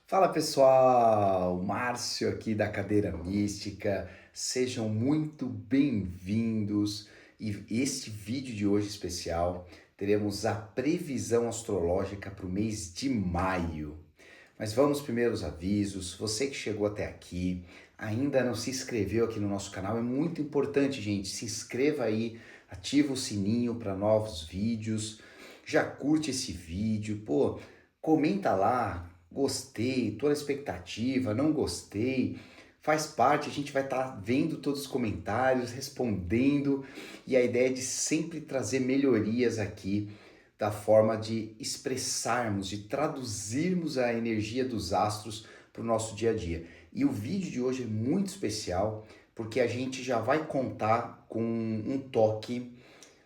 Fala pessoal, Márcio aqui da Cadeira Mística, sejam muito bem-vindos. E este vídeo de hoje especial, teremos a previsão astrológica para o mês de maio. Mas vamos primeiro aos avisos. Você que chegou até aqui, ainda não se inscreveu aqui no nosso canal, é muito importante, gente. Se inscreva aí, ativa o sininho para novos vídeos, já curte esse vídeo, pô, comenta lá, gostei, tô na expectativa, não gostei. Faz parte, a gente vai estar vendo todos os comentários, respondendo, e a ideia é de sempre trazer melhorias aqui da forma de expressarmos, de traduzirmos a energia dos astros para o nosso dia a dia. E o vídeo de hoje é muito especial porque a gente já vai contar com um toque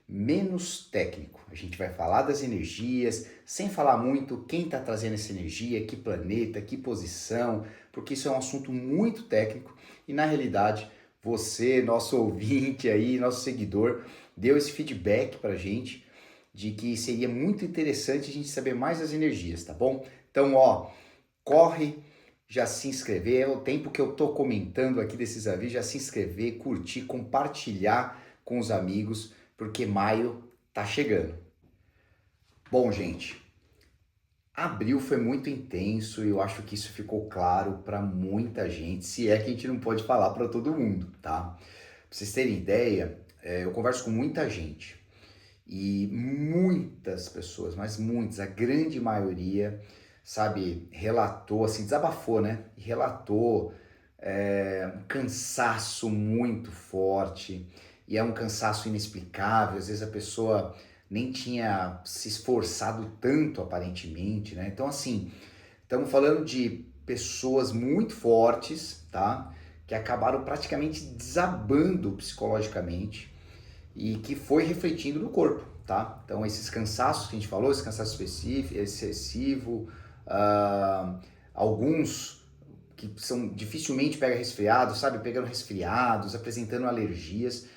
menos técnico. A gente vai falar das energias, sem falar muito quem está trazendo essa energia, que planeta, que posição, porque isso é um assunto muito técnico e na realidade você, nosso ouvinte aí, nosso seguidor, deu esse feedback para a gente de que seria muito interessante a gente saber mais das energias, tá bom? Então, ó, corre, já se inscrever, é o tempo que eu tô comentando aqui desses avisos, já se inscrever, curtir, compartilhar com os amigos, porque maio tá chegando. Bom, gente, abril foi muito intenso e eu acho que isso ficou claro para muita gente, se é que a gente não pode falar para todo mundo, tá? Pra vocês terem ideia, eu converso com muita gente e muitas pessoas, mas muitas, a grande maioria, sabe, relatou, assim, desabafou, né? E relatou um cansaço muito forte, e é um cansaço inexplicável, às vezes a pessoa nem tinha se esforçado tanto aparentemente, né? Então, assim, estamos falando de pessoas muito fortes, tá? Que acabaram praticamente desabando psicologicamente e que foi refletindo no corpo, tá? Então esses cansaços que a gente falou, esse cansaço específico, excessivo, uh, alguns que são dificilmente pega resfriados, sabe? Pegando resfriados, apresentando alergias.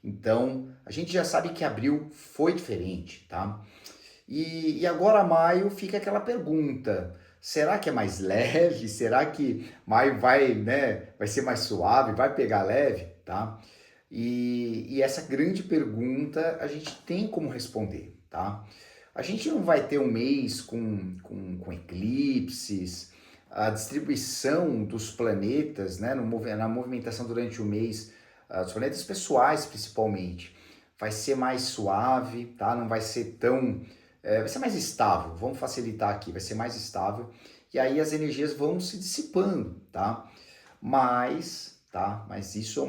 Então a gente já sabe que abril foi diferente, tá? E agora maio fica aquela pergunta. Será que é mais leve? Será que maio vai, né, vai ser mais suave? Vai pegar leve? Tá? E essa grande pergunta a gente tem como responder, tá? A gente não vai ter um mês com eclipses, a distribuição dos planetas, né, na movimentação durante o mês, dos planetas pessoais principalmente, vai ser mais suave, tá? Não vai ser tão... vai ser mais estável, vamos facilitar aqui, vai ser mais estável, e aí as energias vão se dissipando, tá? Mas isso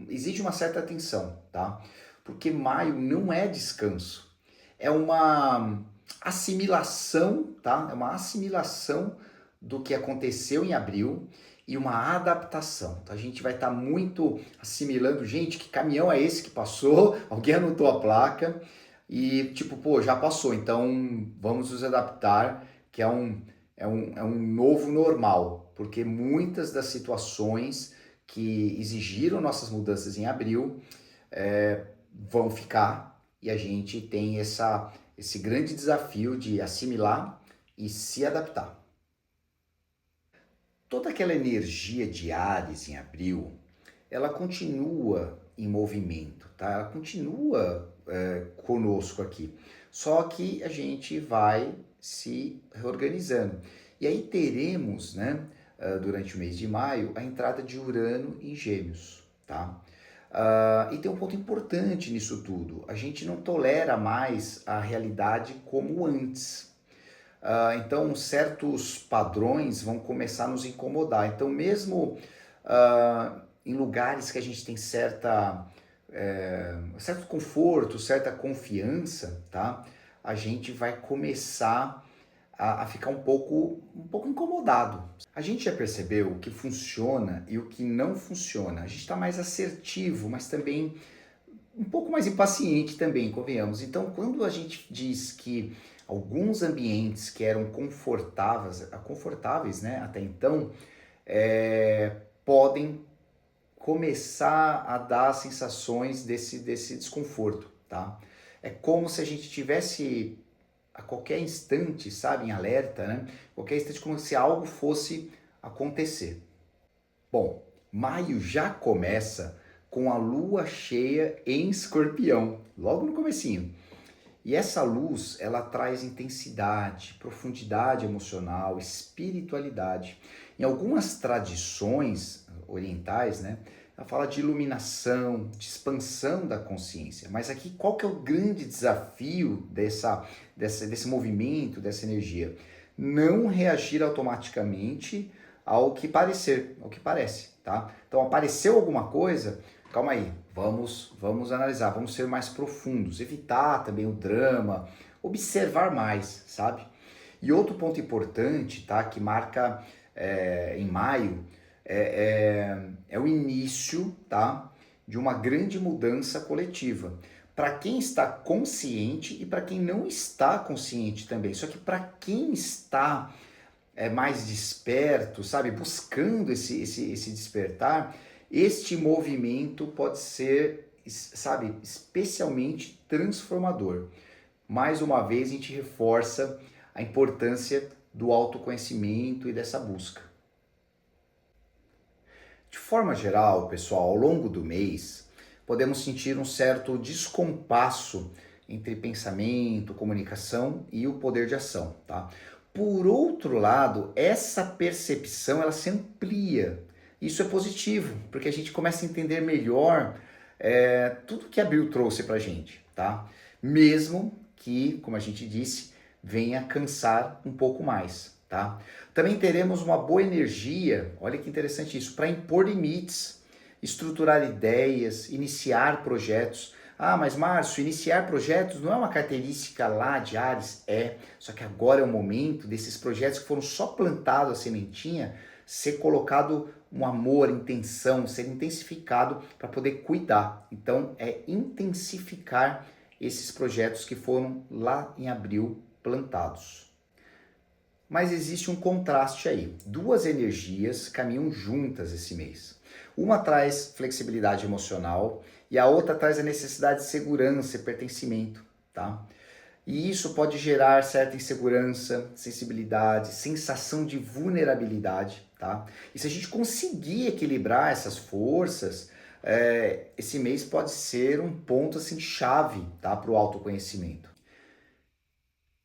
exige uma certa atenção, tá? Porque maio não é descanso, é uma assimilação, tá? É uma assimilação do que aconteceu em abril e uma adaptação. Então a gente vai estar muito assimilando, gente, que caminhão é esse que passou? Alguém anotou a placa e tipo, pô, já passou, então vamos nos adaptar, que é um novo normal, porque muitas das situações que exigiram nossas mudanças em abril vão ficar e a gente tem esse grande desafio de assimilar e se adaptar. Toda aquela energia de Áries em abril, ela continua em movimento, tá? Ela continua conosco aqui. Só que a gente vai se reorganizando. E aí teremos, né, durante o mês de maio, a entrada de Urano em Gêmeos, tá? E tem um ponto importante nisso tudo. A gente não tolera mais a realidade como antes. Então, certos padrões vão começar a nos incomodar. Então, mesmo em lugares que a gente tem certo conforto, certa confiança, tá? A gente vai começar a ficar um pouco incomodado. A gente já percebeu o que funciona e o que não funciona. A gente está mais assertivo, mas também um pouco mais impaciente também, convenhamos. Então, quando a gente diz que alguns ambientes que eram confortáveis, né, até então, podem começar a dar sensações desse desconforto, tá? É como se a gente tivesse a qualquer instante, sabe, em alerta, né? Qualquer instante como se algo fosse acontecer. Bom, maio já começa com a lua cheia em Escorpião, logo no comecinho. E essa luz, ela traz intensidade, profundidade emocional, espiritualidade. Em algumas tradições orientais, né, ela fala de iluminação, de expansão da consciência. Mas aqui, qual que é o grande desafio desse movimento, dessa energia? Não reagir automaticamente ao que parecer, ao que parece, tá? Então, apareceu alguma coisa, calma aí, vamos analisar, vamos ser mais profundos, evitar também o drama, observar mais, sabe? E outro ponto importante, tá, que marca em maio, é o início, tá, de uma grande mudança coletiva. Para quem está consciente e para quem não está consciente também. Só que para quem está mais desperto, sabe, buscando esse despertar, este movimento pode ser, sabe, especialmente transformador. Mais uma vez a gente reforça a importância do autoconhecimento e dessa busca. De forma geral, pessoal, ao longo do mês, podemos sentir um certo descompasso entre pensamento, comunicação e o poder de ação, tá? Por outro lado, essa percepção ela se amplia. Isso é positivo, porque a gente começa a entender melhor tudo que a Bill trouxe pra gente, tá? Mesmo que, como a gente disse, venha cansar um pouco mais, tá? Também teremos uma boa energia, olha que interessante isso, para impor limites, estruturar ideias, iniciar projetos. Ah, mas Márcio, iniciar projetos não é uma característica lá de Ares? É, só que agora é o momento desses projetos que foram só plantados a sementinha, ser colocado um amor, intenção, ser intensificado para poder cuidar. Então, é intensificar esses projetos que foram lá em abril plantados. Mas existe um contraste aí. Duas energias caminham juntas esse mês. Uma traz flexibilidade emocional e a outra traz a necessidade de segurança e pertencimento, tá? E isso pode gerar certa insegurança, sensibilidade, sensação de vulnerabilidade, tá? E se a gente conseguir equilibrar essas forças, esse mês pode ser um ponto assim chave, tá, para o autoconhecimento.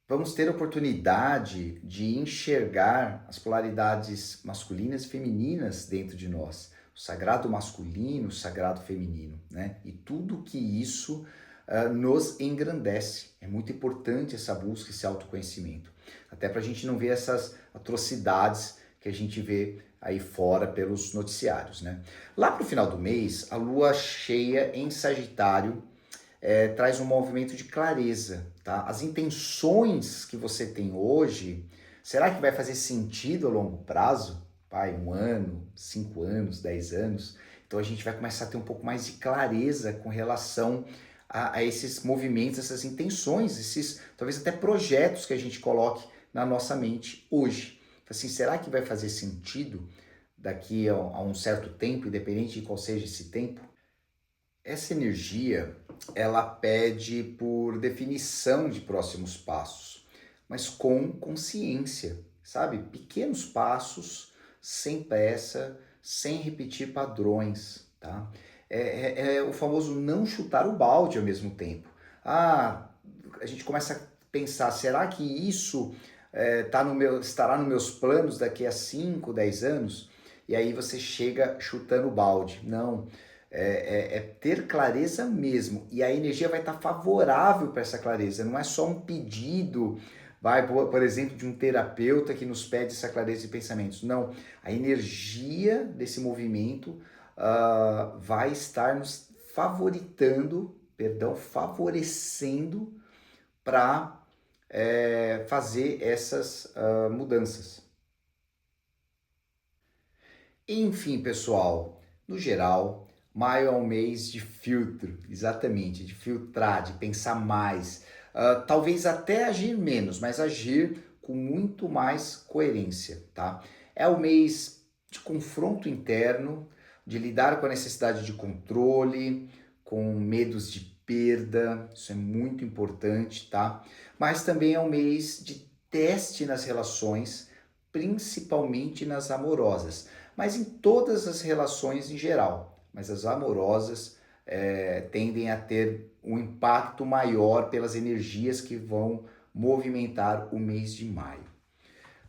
Vamos ter a oportunidade de enxergar as polaridades masculinas e femininas dentro de nós, o sagrado masculino, o sagrado feminino, né? E tudo que isso nos engrandece. É muito importante essa busca, esse autoconhecimento, até para a gente não ver essas atrocidades que a gente vê aí fora pelos noticiários, né? Lá para o final do mês, a lua cheia em Sagitário traz um movimento de clareza, tá? As intenções que você tem hoje, será que vai fazer sentido a longo prazo? Pai, 1 ano, 5 anos, 10 anos? Então a gente vai começar a ter um pouco mais de clareza com relação a esses movimentos, essas intenções, esses talvez até projetos que a gente coloque na nossa mente hoje. Assim, será que vai fazer sentido daqui a um certo tempo, independente de qual seja esse tempo? Essa energia, ela pede por definição de próximos passos, mas com consciência, sabe? Pequenos passos, sem pressa, sem repetir padrões, tá? É o famoso não chutar o balde ao mesmo tempo. Ah, a gente começa a pensar, será que isso estará nos meus planos daqui a 5, 10 anos? E aí você chega chutando o balde. Não, é ter clareza mesmo. E a energia vai estar favorável para essa clareza. Não é só um pedido, por exemplo, de um terapeuta que nos pede essa clareza de pensamentos. Não, a energia desse movimento vai estar nos favorecendo para fazer essas mudanças. Enfim, pessoal, no geral, maio é um mês de filtro, exatamente, de filtrar, de pensar mais, talvez até agir menos, mas agir com muito mais coerência, tá? É o mês de confronto interno, de lidar com a necessidade de controle, com medos de perda, isso é muito importante, tá? mas também é um mês de teste nas relações, principalmente nas amorosas, mas em todas as relações em geral. Mas as amorosas tendem a ter um impacto maior pelas energias que vão movimentar o mês de maio.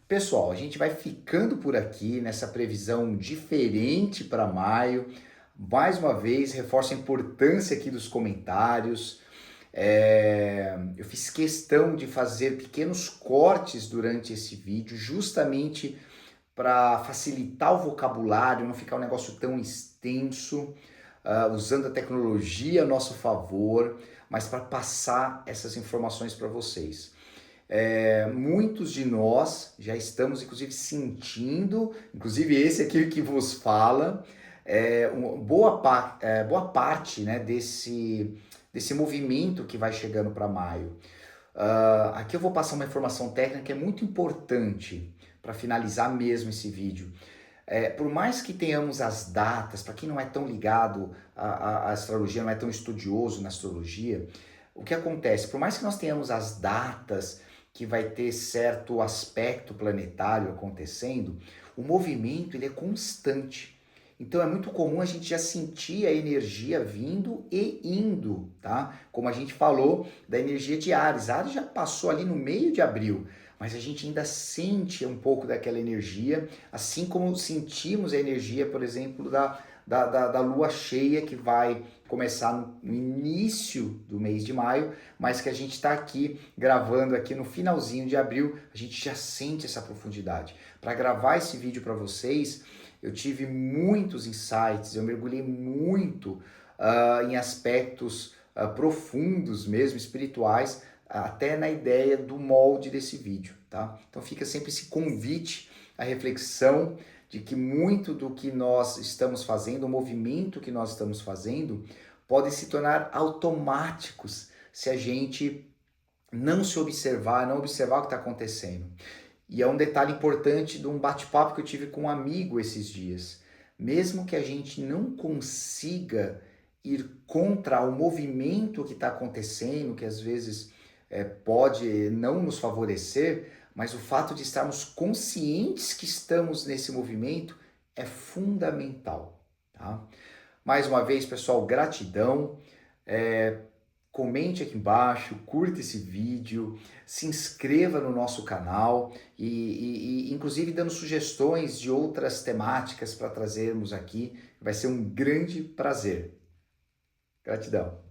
Pessoal, a gente vai ficando por aqui nessa previsão diferente para maio. Mais uma vez, reforço a importância aqui dos comentários. Eu fiz questão de fazer pequenos cortes durante esse vídeo, justamente para facilitar o vocabulário, não ficar um negócio tão extenso, usando a tecnologia a nosso favor, mas para passar essas informações para vocês. Muitos de nós já estamos, inclusive, sentindo, inclusive esse aqui que vos fala, boa parte, né, desse movimento que vai chegando para maio. Aqui eu vou passar uma informação técnica que é muito importante para finalizar mesmo esse vídeo. Por mais que tenhamos as datas, para quem não é tão ligado à astrologia, não é tão estudioso na astrologia, o que acontece? Por mais que nós tenhamos as datas que vai ter certo aspecto planetário acontecendo, o movimento ele é constante. Então é muito comum a gente já sentir a energia vindo e indo, tá? Como a gente falou da energia de Áries. Áries já passou ali no meio de abril, mas a gente ainda sente um pouco daquela energia, assim como sentimos a energia, por exemplo, da lua cheia que vai começar no início do mês de maio, mas que a gente está aqui gravando aqui no finalzinho de abril, a gente já sente essa profundidade. Para gravar esse vídeo para vocês, eu tive muitos insights, eu mergulhei muito em aspectos profundos mesmo, espirituais, até na ideia do molde desse vídeo, tá? Então fica sempre esse convite à reflexão de que muito do que nós estamos fazendo, o movimento que nós estamos fazendo, pode se tornar automáticos se a gente não se observar, não observar o que está acontecendo. E é um detalhe importante de um bate-papo que eu tive com um amigo esses dias. Mesmo que a gente não consiga ir contra o movimento que está acontecendo, que às vezes pode não nos favorecer, mas o fato de estarmos conscientes que estamos nesse movimento é fundamental, tá? Mais uma vez, pessoal, gratidão. Comente aqui embaixo, curta esse vídeo, se inscreva no nosso canal e inclusive dando sugestões de outras temáticas para trazermos aqui. Vai ser um grande prazer. Gratidão.